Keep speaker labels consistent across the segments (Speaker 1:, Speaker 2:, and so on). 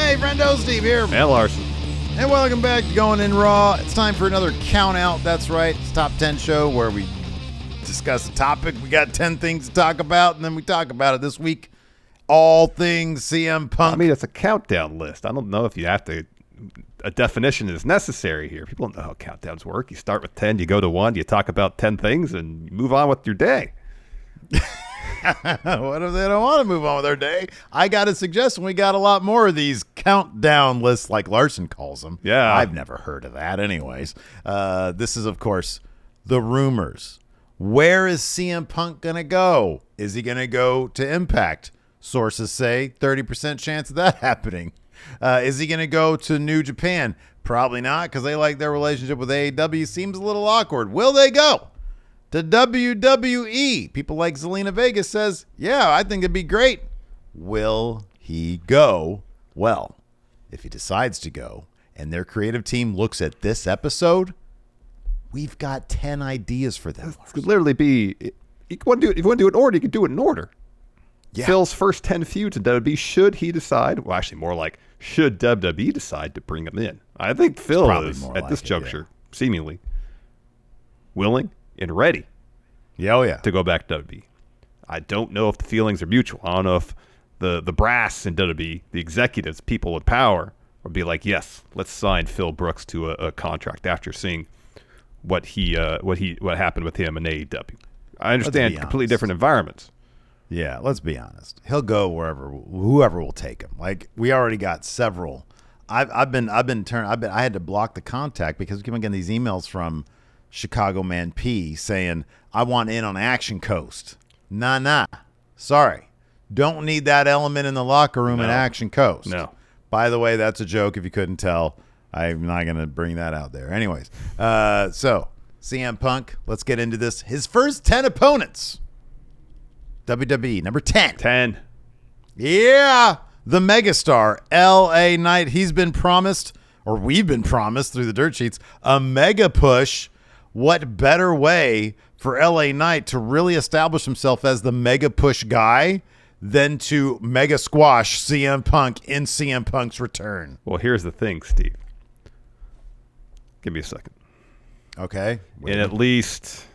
Speaker 1: Hey, Friendo, Steve here.
Speaker 2: And Larson.
Speaker 1: And welcome back to Going In Raw. It's time for another count out. That's right. It's Top 10 show where we discuss a topic. We got 10 things to talk about, and then we talk about it this week. All things CM Punk.
Speaker 2: I mean, it's a countdown list. I don't know if you have to. A definition is necessary here. People don't know how countdowns work. You start with 10, you go to 1, you talk about 10 things, and you move on with your day.
Speaker 1: What if they don't want to move on with their day? I got a suggestion. We got a lot more of these countdown lists, like Larson calls them.
Speaker 2: Yeah.
Speaker 1: I've never heard of that. Anyways, this is, of course, the rumors. Where is CM Punk going to go? Is he going to go to Impact? Sources say 30% chance of that happening. Is he going to go to New Japan? Probably not, because they like their relationship with AEW. Seems a little awkward. Will they go to WWE? People like Zelina Vega says, yeah, I think it'd be great. Will he go? Well, if he decides to go and their creative team looks at this episode, we've got 10 ideas for them.
Speaker 2: This could literally be, you want to do it, if you want to do it in order, you could do it in order.
Speaker 1: Yeah.
Speaker 2: Phil's first 10 feuds in WWE, should he decide, well, actually more like, should WWE decide to bring him in? I think Phil is, at this juncture, seemingly willing and ready to go back to WWE. I don't know if the feelings are mutual. I don't know if the brass in WWE, the executives, people in power, would be like, yes, let's sign Phil Brooks to a contract after seeing what happened with him in AEW. I understand completely different environments.
Speaker 1: Yeah, let's be honest. He'll go whoever will take him. Like, we already got several. I had to block the contact because we keep getting these emails from Chicago Man P saying, I want in on Action Coast. Nah. Sorry. Don't need that element in the locker room at Action Coast.
Speaker 2: No.
Speaker 1: By the way, that's a joke if you couldn't tell. I'm not going to bring that out there. Anyways, so CM Punk, let's get into this. His first 10 opponents. WWE, number 10.
Speaker 2: 10.
Speaker 1: Yeah. The megastar, LA Knight. He's been promised, or we've been promised through the dirt sheets, a mega push. What better way for LA Knight to really establish himself as the mega push guy than to mega squash CM Punk in CM Punk's return?
Speaker 2: Well, here's the thing, Steve. Give me a second.
Speaker 1: Okay.
Speaker 2: In at least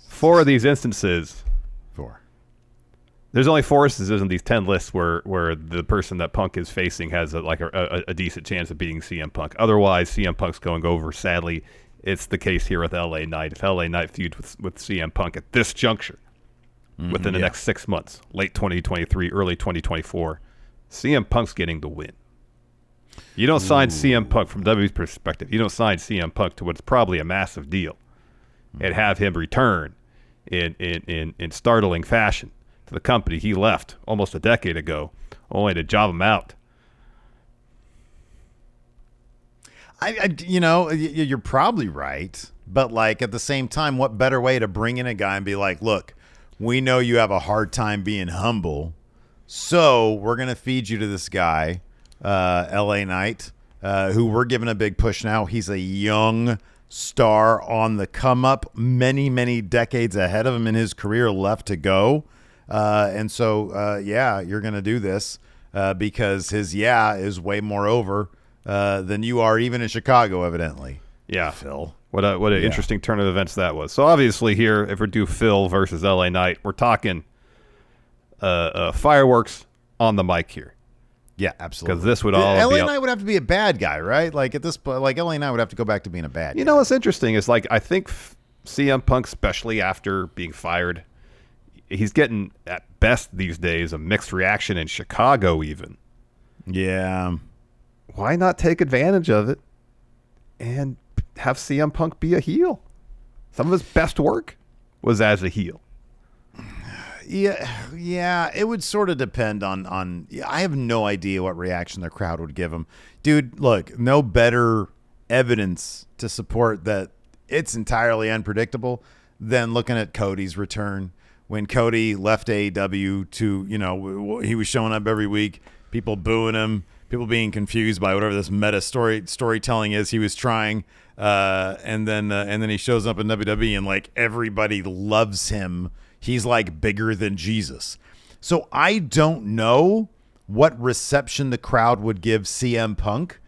Speaker 2: 4 of these instances, there's only 4 instances in these 10 lists where the person that Punk is facing has a decent chance of beating CM Punk. Otherwise, CM Punk's going over. Sadly, it's the case here with LA Knight. If LA Knight feuds with CM Punk at this juncture, within the next 6 months, late 2023, early 2024, CM Punk's getting the win. You don't sign CM Punk, from WWE's perspective, you don't sign CM Punk to what's probably a massive deal and have him return in startling fashion to the company he left almost a decade ago, only to job him out.
Speaker 1: You're probably right, but like at the same time, what better way to bring in a guy and be like, look, we know you have a hard time being humble, so we're going to feed you to this guy, LA Knight, who we're giving a big push now. He's a young star on the come up, many decades ahead of him in his career left to go. And so, you're going to do this because his is way more over than you are even in Chicago, evidently.
Speaker 2: Yeah.
Speaker 1: Phil.
Speaker 2: What an interesting turn of events that was. So obviously here, if we do Phil versus LA Knight, we're talking fireworks on the mic here.
Speaker 1: Yeah, absolutely.
Speaker 2: Because this would all
Speaker 1: LA Knight would have to be a bad guy, right? Like at this point, like LA Knight would have to go back to being a bad guy.
Speaker 2: You know what's interesting is, like, I think CM Punk, especially after being fired, he's getting at best these days a mixed reaction in Chicago even.
Speaker 1: Yeah.
Speaker 2: Why not take advantage of it and have CM Punk be a heel? Some of his best work was as a heel.
Speaker 1: Yeah, it would sort of depend on I have no idea what reaction the crowd would give him. Dude, look, no better evidence to support that it's entirely unpredictable than looking at Cody's return. When Cody left AEW to, he was showing up every week, people booing him, people being confused by whatever this meta storytelling is he was trying, and then he shows up in WWE and like everybody loves him. He's like bigger than Jesus. So I don't know what reception the crowd would give CM Punk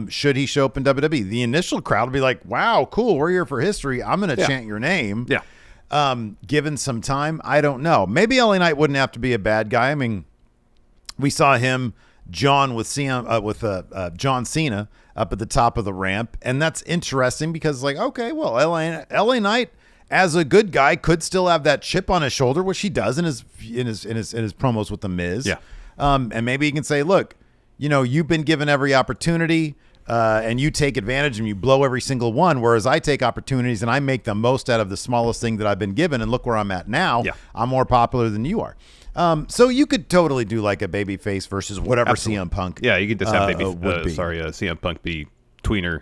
Speaker 1: should he show up in WWE. The initial crowd would be like, wow, cool, we're here for history. I'm going to chant your name.
Speaker 2: Yeah.
Speaker 1: Given some time, I don't know. Maybe LA Knight wouldn't have to be a bad guy. I mean, we saw him, John John Cena up at the top of the ramp, and that's interesting because, like, okay, well, LA Knight as a good guy could still have that chip on his shoulder, which he does in his promos with the Miz.
Speaker 2: Yeah.
Speaker 1: And maybe he can say, look, you know, you've been given every opportunity, and you take advantage and you blow every single one, whereas I take opportunities and I make the most out of the smallest thing that I've been given, and look where I'm at now.
Speaker 2: Yeah.
Speaker 1: I'm more popular than you are. So you could totally do like a babyface versus whatever
Speaker 2: Absolutely.
Speaker 1: CM Punk.
Speaker 2: Yeah, you could just have CM Punk be tweener.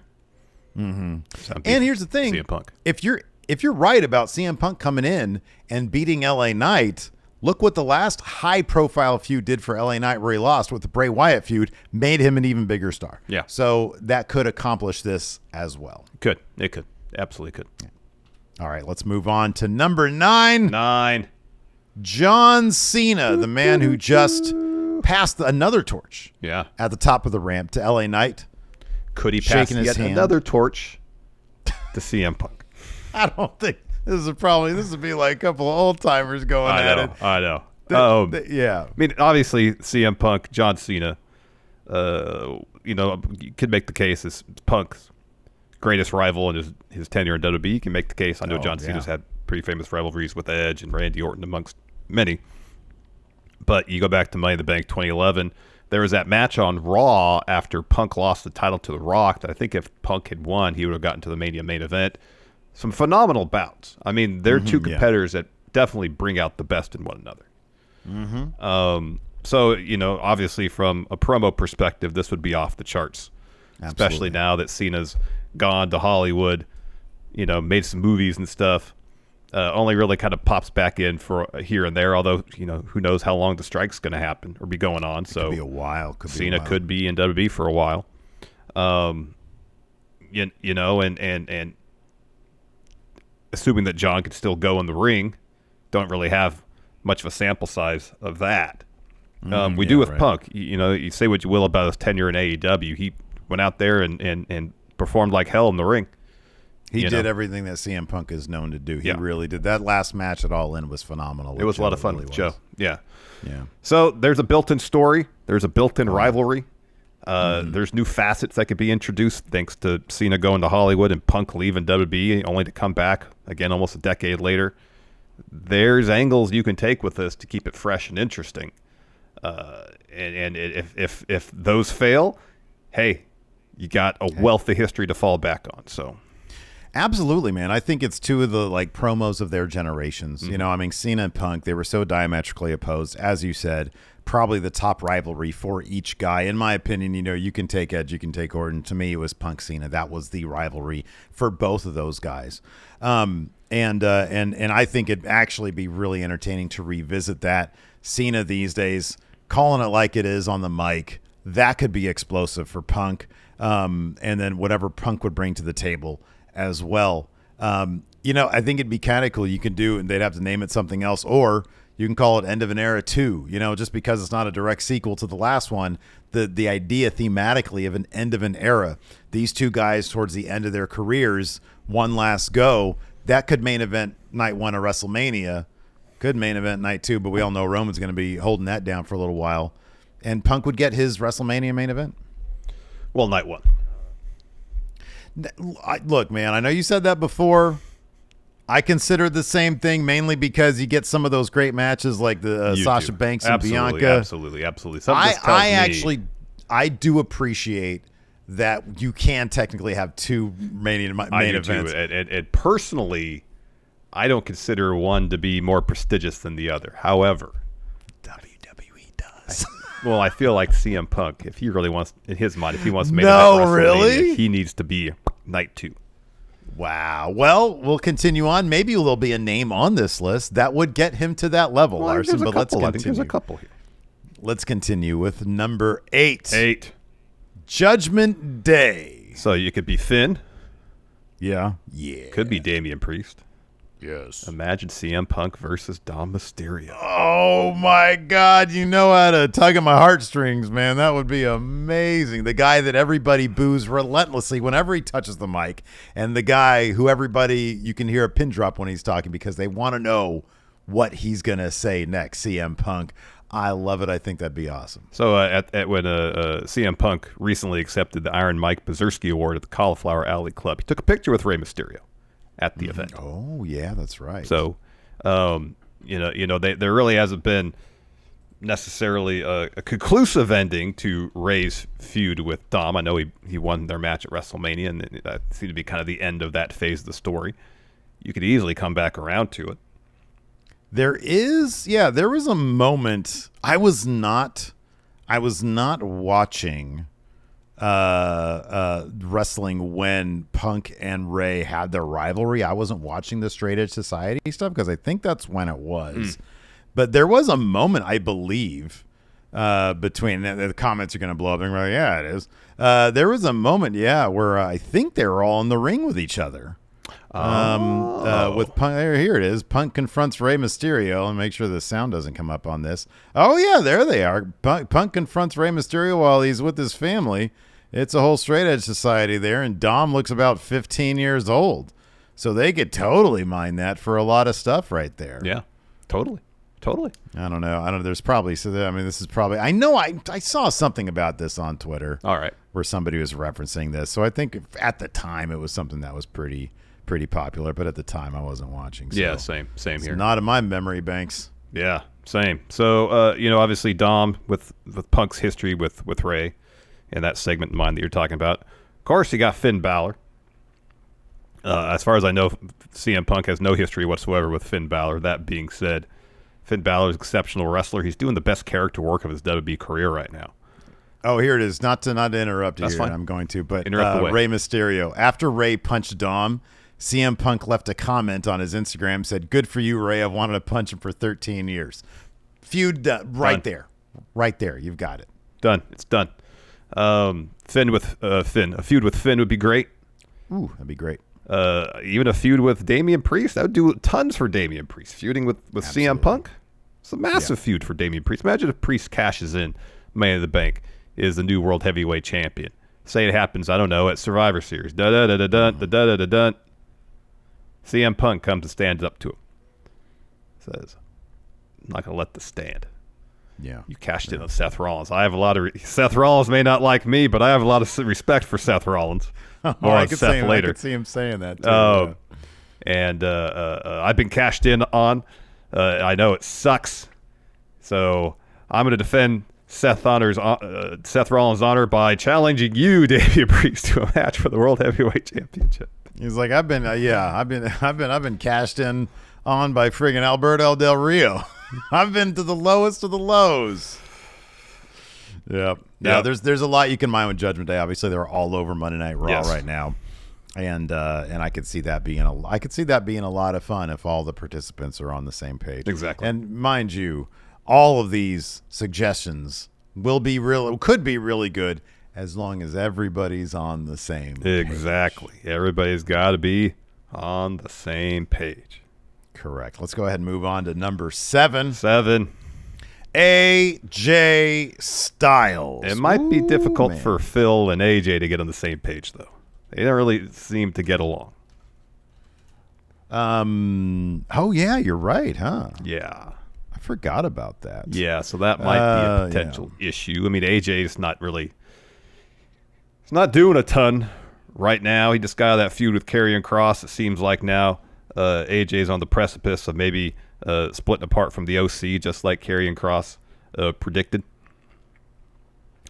Speaker 1: And here's the thing:
Speaker 2: CM Punk.
Speaker 1: If you're right about CM Punk coming in and beating LA Knight, look what the last high-profile feud did for LA Knight, where he lost with the Bray Wyatt feud, made him an even bigger star.
Speaker 2: Yeah.
Speaker 1: So that could accomplish this as well.
Speaker 2: It could. Absolutely could.
Speaker 1: Yeah. All right, let's move on to number 9. John Cena, the man who just passed another torch.
Speaker 2: Yeah.
Speaker 1: At the top of the ramp to LA Knight.
Speaker 2: Could he pass
Speaker 1: his
Speaker 2: yet
Speaker 1: hand.
Speaker 2: another torch to CM Punk?
Speaker 1: I don't think this would be like a couple of old timers going at it.
Speaker 2: I know.
Speaker 1: Yeah.
Speaker 2: I mean, obviously, CM Punk, John Cena, you could make the case as Punk's greatest rival in his tenure in WWE. You can make the case. I know John Cena's had pretty famous rivalries with Edge and Randy Orton amongst many. But you go back to Money in the Bank 2011, there was that match on Raw after Punk lost the title to The Rock. I think if Punk had won, he would have gotten to the Mania main event. Some phenomenal bouts. I mean, they're two competitors that definitely bring out the best in one another. So, obviously from a promo perspective, this would be off the charts.
Speaker 1: Absolutely.
Speaker 2: Especially now that Cena's gone to Hollywood, made some movies and stuff. Only really kind of pops back in for here and there, although, who knows how long the strike's going to happen or be going on. So
Speaker 1: could be a while.
Speaker 2: Cena could be in WWE for a while. And assuming that John could still go in the ring, don't really have much of a sample size of that. We do with Punk. You say what you will about his tenure in AEW. He went out there and performed like hell in the ring.
Speaker 1: He did everything that CM Punk is known to do. He really did. That last match at All In was phenomenal.
Speaker 2: It was a lot of fun with Joe. Yeah.
Speaker 1: Yeah.
Speaker 2: So there's a built-in story. There's a built-in rivalry. There's new facets that could be introduced thanks to Cena going to Hollywood and Punk leaving WWE only to come back again almost a decade later. There's angles you can take with this to keep it fresh and interesting. And if those fail, hey, you got a wealth of history to fall back on. So.
Speaker 1: Absolutely, man. I think it's two of the promos of their generations. I mean, Cena and Punk, they were so diametrically opposed. As you said, probably the top rivalry for each guy. In my opinion, you can take Edge, you can take Orton. To me, it was Punk Cena. That was the rivalry for both of those guys. And I think it'd actually be really entertaining to revisit that. Cena these days, calling it like it is on the mic, that could be explosive for Punk. And then whatever Punk would bring to the table as well. I think it'd be kind of cool. You can do, and they'd have to name it something else, or you can call it End of an Era 2, just because it's not a direct sequel to the last one. The idea thematically of an end of an era, these two guys towards the end of their careers, one last go, that could main event night 1 of WrestleMania, could main event night 2, but we all know Roman's going to be holding that down for a little while. And Punk would get his WrestleMania main event?
Speaker 2: Well, night 1.
Speaker 1: Look, man, I know you said that before. I consider the same thing mainly because you get some of those great matches like the Sasha Banks and Bianca.
Speaker 2: Absolutely.
Speaker 1: I do appreciate that you can technically have two main events.
Speaker 2: And personally, I don't consider one to be more prestigious than the other. However,
Speaker 1: WWE does.
Speaker 2: Well, I feel like CM Punk, if he really wants, in his mind, if he wants to make WrestleMania, he needs to be night 2.
Speaker 1: Wow. Well, we'll continue on. Maybe there'll be a name on this list that would get him to that level, Larson. But let's continue.
Speaker 2: I think there's a couple here.
Speaker 1: Let's continue with number 8.
Speaker 2: 8.
Speaker 1: Judgment Day.
Speaker 2: So you could be Finn.
Speaker 1: Yeah.
Speaker 2: Could be Damian Priest.
Speaker 1: Yes.
Speaker 2: Imagine CM Punk versus Dom Mysterio.
Speaker 1: Oh my God! You know how to tug at my heartstrings, man. That would be amazing. The guy that everybody boos relentlessly whenever he touches the mic, and the guy who you can hear a pin drop when he's talking because they want to know what he's gonna say next. CM Punk. I love it. I think that'd be awesome.
Speaker 2: So when CM Punk recently accepted the Iron Mike Pazurski Award at the Cauliflower Alley Club, he took a picture with Rey Mysterio at the event.
Speaker 1: Oh yeah, that's right.
Speaker 2: So, there really hasn't been necessarily a conclusive ending to Rey's feud with Dom. I know he won their match at WrestleMania, and that seemed to be kind of the end of that phase of the story. You could easily come back around to it.
Speaker 1: There was a moment. I was not watching wrestling when Punk and Rey had their rivalry. I wasn't watching the Straight Edge Society stuff because I think that's when it was. But there was a moment, I believe, between the comments are going to blow up. And we're like, yeah, it is. There was a moment, where I think they were all in the ring with each other. With Punk, here it is. Punk confronts Rey Mysterio, and make sure the sound doesn't come up on this. Oh yeah, there they are. Punk confronts Rey Mysterio while he's with his family. It's a whole Straight Edge Society there, and Dom looks about 15 years old, so they could totally mine that for a lot of stuff right there.
Speaker 2: Yeah, totally.
Speaker 1: I don't know. There's probably this is probably. I know. I saw something about this on Twitter.
Speaker 2: All right,
Speaker 1: where somebody was referencing this. So I think at the time it was something that was pretty popular, but at the time I wasn't watching. So
Speaker 2: yeah, same here.
Speaker 1: Not in my memory banks.
Speaker 2: Yeah, same. So, obviously Dom with Punk's history with Rey and that segment in mind that you're talking about. Of course, you got Finn Balor. As far as I know, CM Punk has no history whatsoever with Finn Balor. That being said, Finn Balor is an exceptional wrestler. He's doing the best character work of his WWE career right now.
Speaker 1: Oh, here it is. Not to interrupt you.
Speaker 2: That's
Speaker 1: here.
Speaker 2: fine.
Speaker 1: I'm going to, but
Speaker 2: Interrupt away.
Speaker 1: Rey Mysterio. After Rey punched Dom, CM Punk left a comment on his Instagram, said, "Good for you, Rey. I've wanted to punch him for 13 years." Feud right there. Right there. You've got it.
Speaker 2: Done. It's done. Finn with Finn. A feud with Finn would be great.
Speaker 1: Ooh, that'd be great.
Speaker 2: Even a feud with Damian Priest. That would do tons for Damian Priest. Feuding with CM Punk. It's a massive feud for Damian Priest. Imagine if Priest cashes in, Money in the Bank, is the new World Heavyweight Champion. Say it happens, I don't know, at Survivor Series. Da-da-da-da-dun. CM Punk comes and stands up to him. Says, "I'm not going to let this stand."
Speaker 1: Yeah.
Speaker 2: You cashed in on Seth Rollins. I have a lot of... Seth Rollins may not like me, but I have a lot of respect for Seth Rollins. More on Seth later.
Speaker 1: I could see him saying that, too.
Speaker 2: And I've been cashed in on. I know it sucks. So I'm going to defend Seth Rollins' honor by challenging you, Damian Priest, to a match for the World Heavyweight Championship.
Speaker 1: He's like, I've been cashed in on by friggin' Alberto Del Rio. I've been to the lowest of the lows. Yep. Yeah. There's a lot you can mine with Judgment Day. Obviously, they're all over Monday Night Raw right now, and I could see that being a lot of fun if all the participants are on the same page.
Speaker 2: Exactly.
Speaker 1: And mind you, all of these suggestions could be really good as long as everybody's on the same page.
Speaker 2: Exactly. Everybody's got to be on the same page.
Speaker 1: Correct. Let's go ahead and move on to number 7. AJ Styles.
Speaker 2: It might be difficult for Phil and AJ to get on the same page, though. They don't really seem to get along.
Speaker 1: Oh, yeah, you're right, huh?
Speaker 2: Yeah.
Speaker 1: I forgot about that.
Speaker 2: Yeah, so that might be a potential issue. I mean, AJ's not really... He's not doing a ton right now. He just got out of that feud with Karrion Kross. It seems like now AJ's on the precipice of maybe splitting apart from the OC, just like Karrion Kross predicted.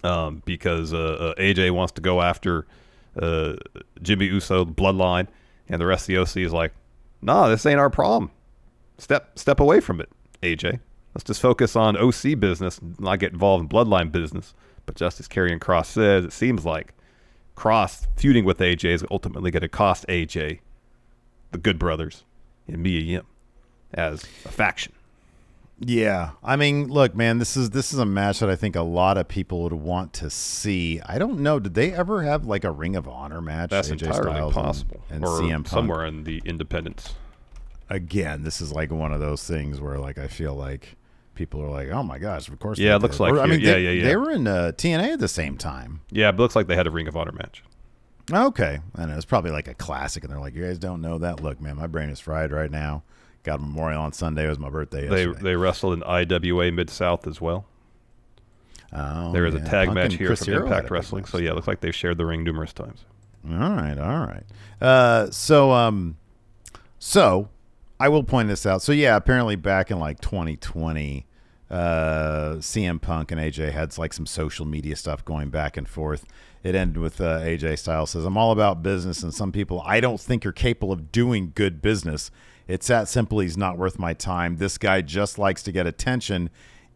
Speaker 2: Because AJ wants to go after Jimmy Uso, the Bloodline, and the rest of the OC is like, nah, this ain't our problem. Step away from it, AJ. Let's just focus on OC business, not get involved in Bloodline business. But just as Karrion Kross says, it seems like Kross feuding with AJ is ultimately going to cost AJ, the Good Brothers, and Mia Yim as a faction.
Speaker 1: Yeah, I mean, look, man, this is a match that I think a lot of people would want to see. I don't know, did they ever have like a Ring of Honor match?
Speaker 2: That's
Speaker 1: AJ
Speaker 2: entirely
Speaker 1: Styles
Speaker 2: possible,
Speaker 1: and
Speaker 2: or
Speaker 1: CM Punk?
Speaker 2: somewhere in the independents.
Speaker 1: again, this is like one of those things where like I feel like people are like, oh my gosh, of course.
Speaker 2: Yeah, it looks like.
Speaker 1: Or, I mean,
Speaker 2: yeah.
Speaker 1: They were in TNA at the same time.
Speaker 2: Yeah, it looks like they had a Ring of Honor match.
Speaker 1: Okay, and it was probably like a classic, and they're like, you guys don't know that. Look, man, my brain is fried right now. Got a Memorial on Sunday. It was my birthday yesterday.
Speaker 2: They wrestled in IWA Mid-South as well.
Speaker 1: Oh,
Speaker 2: there was a tag match here
Speaker 1: Chris
Speaker 2: from
Speaker 1: Hero
Speaker 2: Impact Wrestling. So yeah, it looks like they've shared the ring numerous times.
Speaker 1: All right. So I will point this out. So yeah, apparently back in like 2020, CM Punk and AJ had like some social media stuff going back and forth. It ended with AJ Styles says, I'm all about business, and some people I don't think are capable of doing good business. It's that simple. He's not worth my time. This guy just likes to get attention,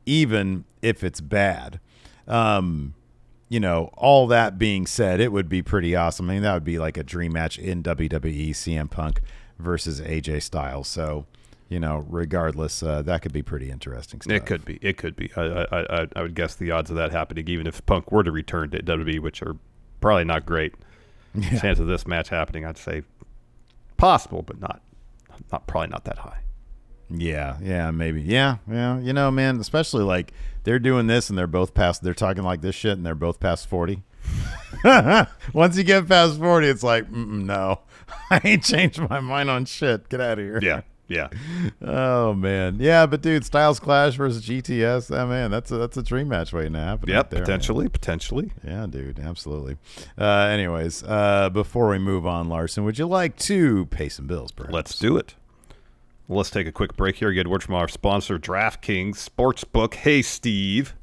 Speaker 1: even if it's bad. You know, all that being said, it would be pretty awesome. I mean, that would be like a dream match in WWE, CM Punk versus AJ Styles. So, you know, regardless, that could be pretty interesting stuff.
Speaker 2: It could be. I would guess the odds of that happening, even if Punk were to return to WWE, which are probably not great. Yeah. Chance of this match happening, I'd say possible, but probably not that high.
Speaker 1: Yeah, maybe. Yeah. You know, man, especially like they're doing this and they're talking like this shit and they're both past 40. Once you get past 40, it's like, no, I ain't changed my mind on shit. Get out of here.
Speaker 2: Yeah.
Speaker 1: Oh man. Yeah, but dude, Styles Clash versus GTS. Oh man, that's a dream match waiting to happen.
Speaker 2: Yep,
Speaker 1: right there,
Speaker 2: potentially.
Speaker 1: Yeah, dude, absolutely. Anyways, before we move on, Larson, would you like to pay some bills, perhaps?
Speaker 2: Let's do it. Well, let's take a quick break here. Get a word from our sponsor, DRAFTKINGS Sportsbook. Hey, Steve.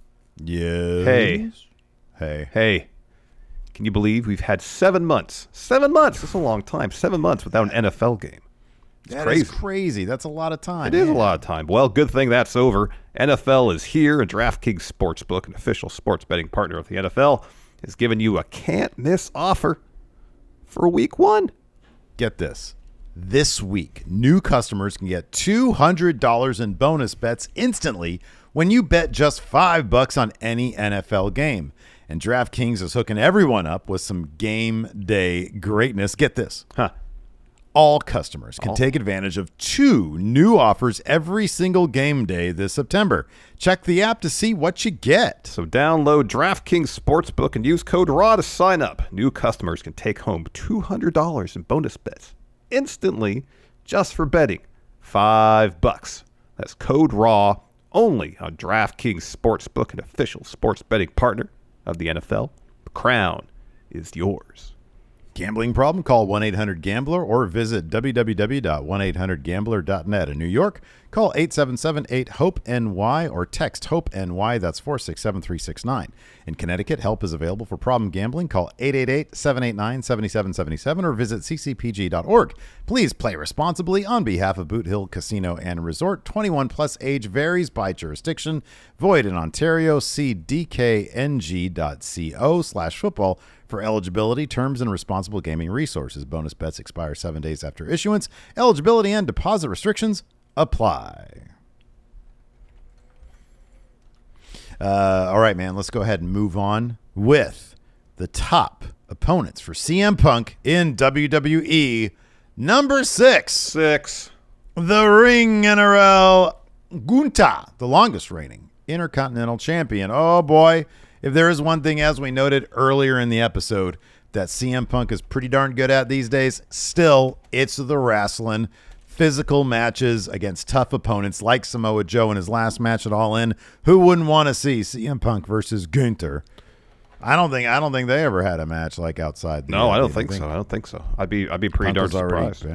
Speaker 1: Yes.
Speaker 2: Hey. Can you believe we've had 7 months? 7 months. That's a long time. 7 months without an NFL game.
Speaker 1: That is crazy. That's a lot of time.
Speaker 2: It is a lot of time. Well, good thing that's over. NFL is here, and DRAFTKINGS Sportsbook, an official sports betting partner of the NFL, is giving you a can't-miss offer for Week 1.
Speaker 1: Get this. This week, new customers can get $200 in bonus bets instantly when you bet just $5 on any NFL game. And DraftKings is hooking everyone up with some game day greatness. Get this. All customers can take advantage of 2 new offers every single game day this September. Check the app to see what you get.
Speaker 2: So download DraftKings Sportsbook and use code RAW to sign up. New customers can take home $200 in bonus bets instantly just for betting $5. That's code RAW only on DraftKings Sportsbook, an official sports betting partner of the NFL. The crown is yours.
Speaker 1: Gambling problem? Call 1-800-GAMBLER or visit www.1800gambler.net. In New York, call 877-8-HOPE-NY or text HOPE-NY. That's 467-369. In Connecticut, help is available for problem gambling. Call 888-789-7777 or visit ccpg.org. Please play responsibly on behalf of Boot Hill Casino and Resort. 21 plus age varies by jurisdiction. Void in Ontario. See dkng.co/football for eligibility, terms, and responsible gaming resources. Bonus bets expire 7 days after issuance. Eligibility and deposit restrictions apply. All right, man, let's go ahead and move on with the top opponents for CM Punk in WWE. Number 6. The Ring NRL GUNTHER, the longest reigning Intercontinental Champion. Oh, boy. If there is one thing, as we noted earlier in the episode, that CM Punk is pretty darn good at these days, still, it's the wrestling. Physical matches against tough opponents like Samoa Joe in his last match at All In. Who wouldn't want to see CM Punk versus Gunther? I don't think they ever had a match like outside.
Speaker 2: No, I don't think so. I'd be pretty darn surprised.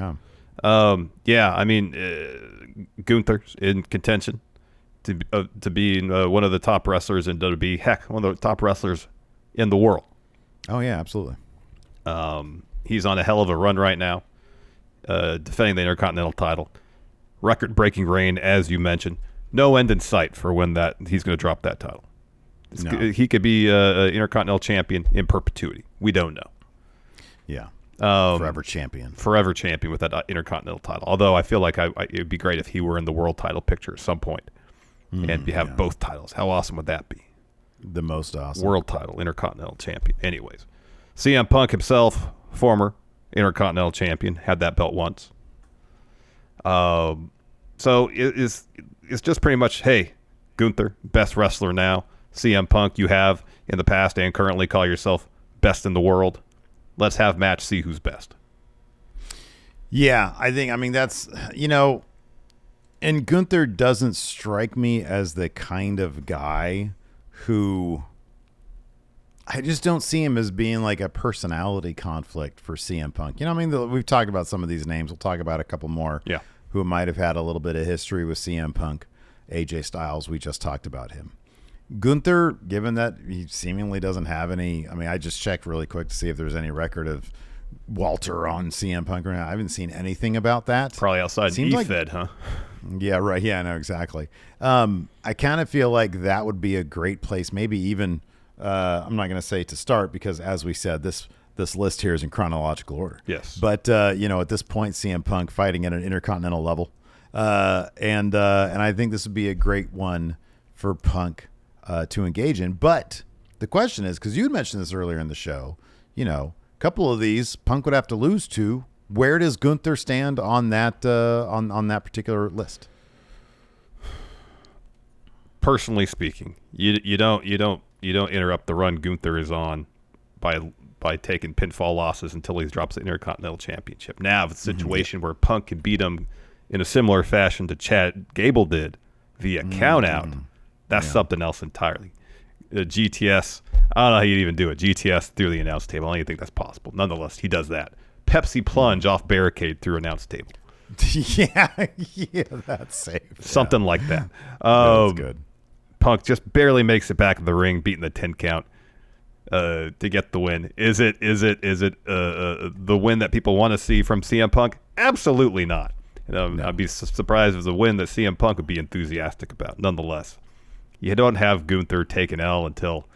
Speaker 2: I mean, Gunther's in contention to be one of the top wrestlers in WWE. Heck, one of the top wrestlers in the world.
Speaker 1: Oh yeah, absolutely.
Speaker 2: He's on a hell of a run right now, defending the Intercontinental title. Record-breaking reign, as you mentioned. No end in sight for when he's going to drop that title. No. He could be an Intercontinental champion in perpetuity. We don't know.
Speaker 1: Yeah. Forever champion
Speaker 2: with that Intercontinental title. Although I feel like it would be great if he were in the world title picture at some point. And have both titles. How awesome would that be?
Speaker 1: The most awesome.
Speaker 2: World title, Intercontinental champion. Anyways, CM Punk himself, former Intercontinental champion, had that belt once. So it's just pretty much, hey, Gunther, best wrestler now. CM Punk, you have in the past and currently call yourself best in the world. Let's have match, see who's best.
Speaker 1: Yeah, I mean, that's, and Gunther doesn't strike me as the kind of guy who, I just don't see him as being like a personality conflict for CM Punk. We've talked about some of these names. We'll talk about a couple more who might have had a little bit of history with CM Punk. AJ Styles, we just talked about him. Gunther, given that he seemingly doesn't have any, I just checked really quick to see if there's any record of Walter on CM Punk right now. I haven't seen anything about that.
Speaker 2: Probably outside EFED, huh?
Speaker 1: Yeah, right. Yeah, I know exactly. I kind of feel like that would be a great place, maybe even, I'm not going to say to start because, as we said, this list here is in chronological order.
Speaker 2: Yes.
Speaker 1: But, at this point, CM Punk fighting at an intercontinental level. And I think this would be a great one for Punk to engage in. But the question is, because you mentioned this earlier in the show, a couple of these Punk would have to lose to. Where does Gunther stand on that on that particular list?
Speaker 2: Personally speaking, you don't interrupt the run Gunther is on by taking pinfall losses until he drops the Intercontinental Championship. Now, it's a situation where Punk can beat him in a similar fashion to Chad Gable did via countout. That's something else entirely. GTS, I don't know how you'd even do it. GTS through the announce table. I don't even think that's possible. Nonetheless, he does that. Pepsi plunge off barricade through announce table.
Speaker 1: yeah, that's safe.
Speaker 2: Something like that.
Speaker 1: That's good.
Speaker 2: Punk just barely makes it back in the ring, beating the 10 count to get the win. Is it the win that people want to see from CM Punk? Absolutely not. No. I'd be surprised if it was a win that CM Punk would be enthusiastic about. Nonetheless, you don't have Gunther take an L until,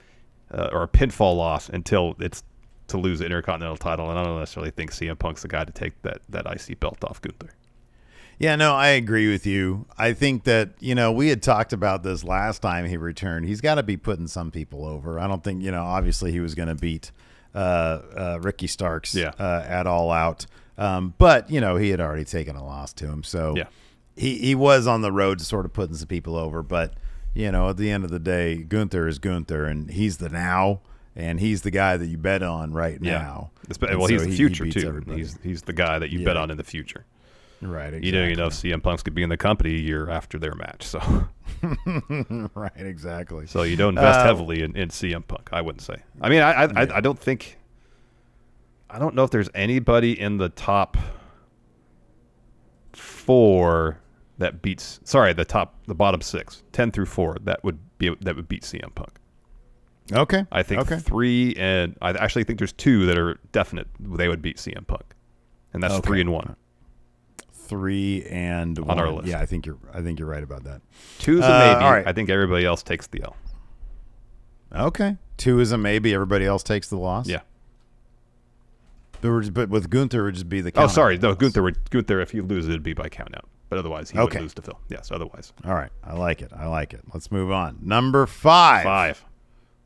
Speaker 2: or a pinfall loss until it's to lose the Intercontinental title, and I don't necessarily think CM Punk's the guy to take that IC belt off Gunther.
Speaker 1: Yeah, no, I agree with you. I think that, we had talked about this last time he returned. He's got to be putting some people over. I don't think, obviously he was going to beat Ricky Starks at All Out. But, he had already taken a loss to him. So he was on the road to sort of putting some people over. But, at the end of the day, Gunther is Gunther, and he's the now. And he's the guy that you bet on right now.
Speaker 2: Well, he's the future, too. He's the guy that you bet on in the future.
Speaker 1: Right, exactly.
Speaker 2: You don't even know if CM Punk's could be in the company a year after their match. So,
Speaker 1: right, exactly.
Speaker 2: So you don't invest heavily in CM Punk, I wouldn't say. I mean, I don't think – I don't know if there's anybody in the top four that beats – sorry, the bottom six, 10 through 4, that would beat CM Punk.
Speaker 1: Okay.
Speaker 2: I think 3, and I actually think there's 2 that are definite they would beat CM Punk, and that's 3 and 1.
Speaker 1: 3 and 1
Speaker 2: on our list.
Speaker 1: Yeah, I think you're right about that.
Speaker 2: 2 is a maybe. All right. I think everybody else takes the L.
Speaker 1: Okay, 2 is a maybe. Everybody else takes the loss.
Speaker 2: Yeah.
Speaker 1: But with Gunther, it would just be the.
Speaker 2: Oh, sorry. No, Gunther. If he loses, it'd be by count out. But otherwise, he would lose to Phil. Yes. Otherwise.
Speaker 1: All right. I like it. Let's move on. Number 5.
Speaker 2: 5.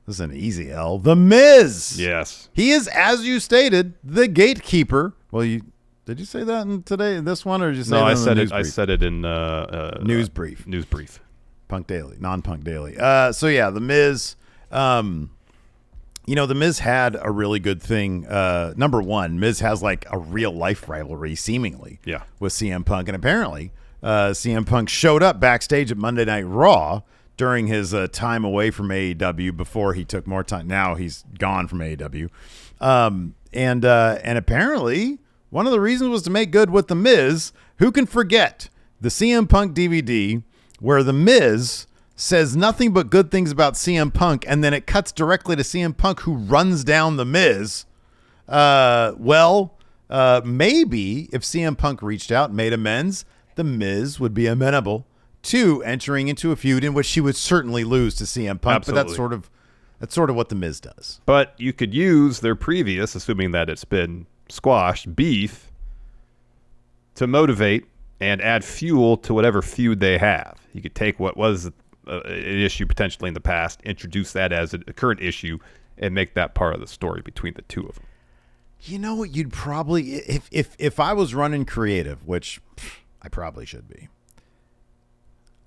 Speaker 1: This is an easy L. The Miz.
Speaker 2: Yes.
Speaker 1: He is, as you stated, the gatekeeper. Well, did you say that in this one, or did you say that in the news brief?
Speaker 2: I said it in
Speaker 1: news brief.
Speaker 2: News brief.
Speaker 1: Punk Daily, non-Punk Daily. So yeah, the Miz. The Miz had a really good thing. Number one, Miz has like a real life rivalry, seemingly, with CM Punk, and apparently, CM Punk showed up backstage at Monday Night Raw during his time away from AEW before he took more time. Now he's gone from AEW, and apparently one of the reasons was to make good with the Miz. Who can forget the CM Punk DVD where the Miz says nothing but good things about CM Punk, and then it cuts directly to CM Punk, who runs down the Miz. Maybe if CM Punk reached out and made amends, the Miz would be amenable to entering into a feud in which she would certainly lose to CM Punk.
Speaker 2: Absolutely.
Speaker 1: But that's sort of what the Miz does.
Speaker 2: But you could use their previous, assuming that it's been squashed, beef to motivate and add fuel to whatever feud they have. You could take what was an issue potentially in the past, introduce that as a current issue, and make that part of the story between the two of them.
Speaker 1: You know what? You'd probably, if I was running creative, which I probably should be.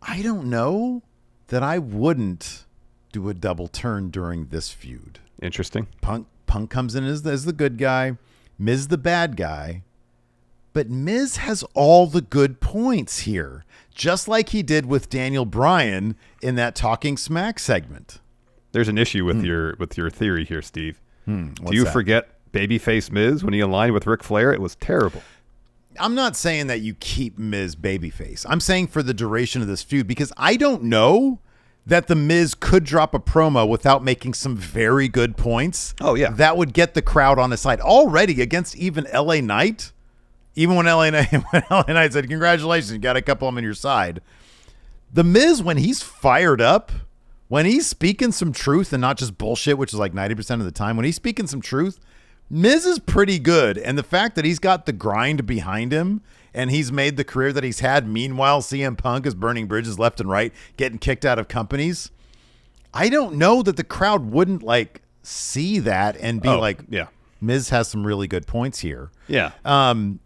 Speaker 1: I don't know that I wouldn't do a double turn during this feud.
Speaker 2: Interesting.
Speaker 1: Punk comes in as the good guy, Miz the bad guy, but Miz has all the good points here, just like he did with Daniel Bryan in that Talking Smack segment.
Speaker 2: There's an issue with your theory here, Steve. Do you
Speaker 1: that?
Speaker 2: forget babyface Miz when he aligned with Ric Flair? It was terrible.
Speaker 1: I'm not saying that you keep Miz babyface. I'm saying for the duration of this feud, because I don't know that the Miz could drop a promo without making some very good points.
Speaker 2: Oh, yeah.
Speaker 1: That would get the crowd on his side already against even LA Knight. Even when LA Knight said, congratulations, you got a couple of them on your side. The Miz, when he's fired up, when he's speaking some truth and not just bullshit, which is like 90% of the time, when he's speaking some truth, Miz is pretty good. And the fact that he's got the grind behind him and he's made the career that he's had, meanwhile, CM Punk is burning bridges left and right, getting kicked out of companies. I don't know that the crowd wouldn't like see that and be
Speaker 2: yeah,
Speaker 1: Miz has some really good points here.
Speaker 2: Yeah.
Speaker 1: And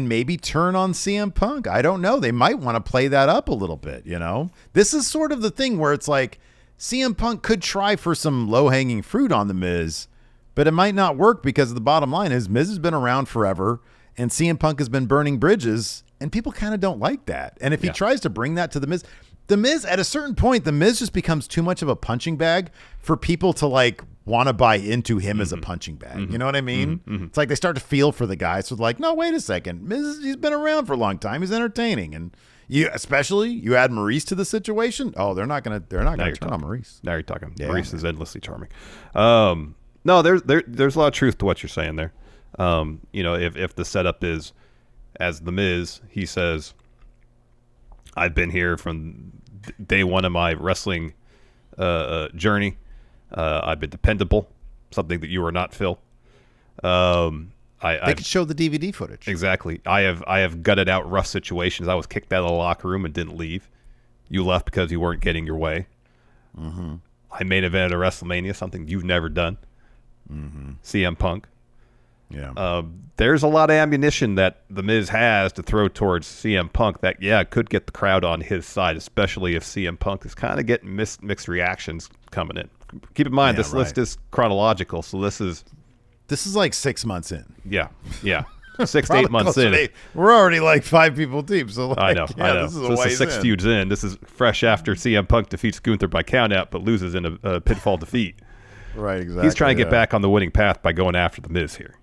Speaker 1: maybe turn on CM Punk. I don't know. They might want to play that up a little bit, you know? This is sort of the thing where it's like CM Punk could try for some low-hanging fruit on the Miz, but it might not work because the bottom line is Miz has been around forever and CM Punk has been burning bridges and people kind of don't like that. And if he tries to bring that to the Miz, at a certain point, the Miz just becomes too much of a punching bag for people to like want to buy into him as a punching bag. You know what I mean? It's like they start to feel for the guy. So it's like, no, wait a second. Miz, he's been around for a long time. He's entertaining. And you add Maurice to the situation. Oh, they're not going to turn on Maurice.
Speaker 2: Now you're talking.
Speaker 1: Yeah,
Speaker 2: Maurice is endlessly charming. No, there's a lot of truth to what you're saying there. You know, if the setup is as the Miz, he says, I've been here from day one of my wrestling journey. I've been dependable, something that you are not, Phil.
Speaker 1: They could show the DVD footage.
Speaker 2: Exactly. I have gutted out rough situations. I was kicked out of the locker room and didn't leave. You left because you weren't getting your way. I main evented a WrestleMania, something you've never done. CM Punk.
Speaker 1: Yeah.
Speaker 2: There's a lot of ammunition that the Miz has to throw towards CM Punk that, could get the crowd on his side, especially if CM Punk is kind of getting mixed reactions coming in. Keep in mind, this list is chronological, so this is
Speaker 1: like 6 months in.
Speaker 2: Yeah. 6 to 8 months in.
Speaker 1: We're already like 5 people deep. So like,
Speaker 2: I know.
Speaker 1: This is
Speaker 2: this is 6 feuds in. This is fresh after CM Punk defeats Gunther by countout, but loses in a pinfall defeat.
Speaker 1: Right, exactly.
Speaker 2: He's trying to get back on the winning path by going after the Miz here.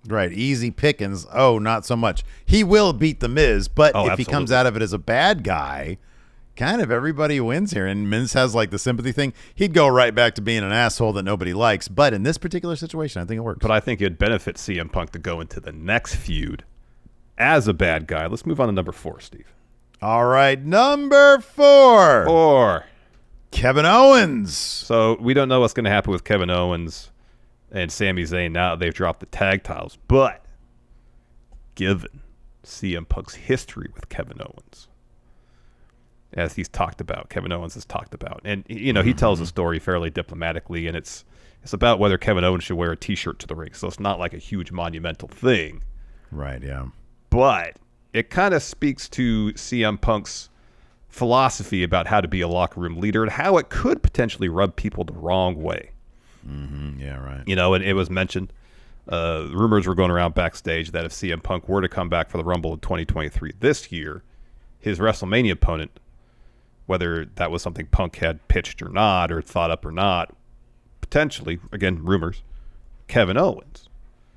Speaker 1: Right, easy pickings. Oh, not so much. He will beat the Miz, but if he comes out of it as a bad guy, kind of everybody wins here. And Miz has like the sympathy thing. He'd go right back to being an asshole that nobody likes. But in this particular situation, I think it works.
Speaker 2: But I think it'd benefit CM Punk to go into the next feud as a bad guy. Let's move on to number 4, Steve.
Speaker 1: All right, number 4. Kevin Owens.
Speaker 2: So we don't know what's going to happen with Kevin Owens and Sami Zayn now that they've dropped the tag titles. But given CM Punk's history with Kevin Owens, as Kevin Owens has talked about. And, you know, he tells the story fairly diplomatically, and it's about whether Kevin Owens should wear a T-shirt to the ring. So it's not like a huge monumental thing.
Speaker 1: Right, yeah.
Speaker 2: But it kind of speaks to CM Punk's philosophy about how to be a locker room leader and how it could potentially rub people the wrong way.
Speaker 1: Yeah, right.
Speaker 2: You know, and it was mentioned, rumors were going around backstage that if CM Punk were to come back for the Rumble in 2023 this year, his WrestleMania opponent, whether that was something Punk had pitched or not, or thought up or not, potentially, again, rumors, Kevin Owens.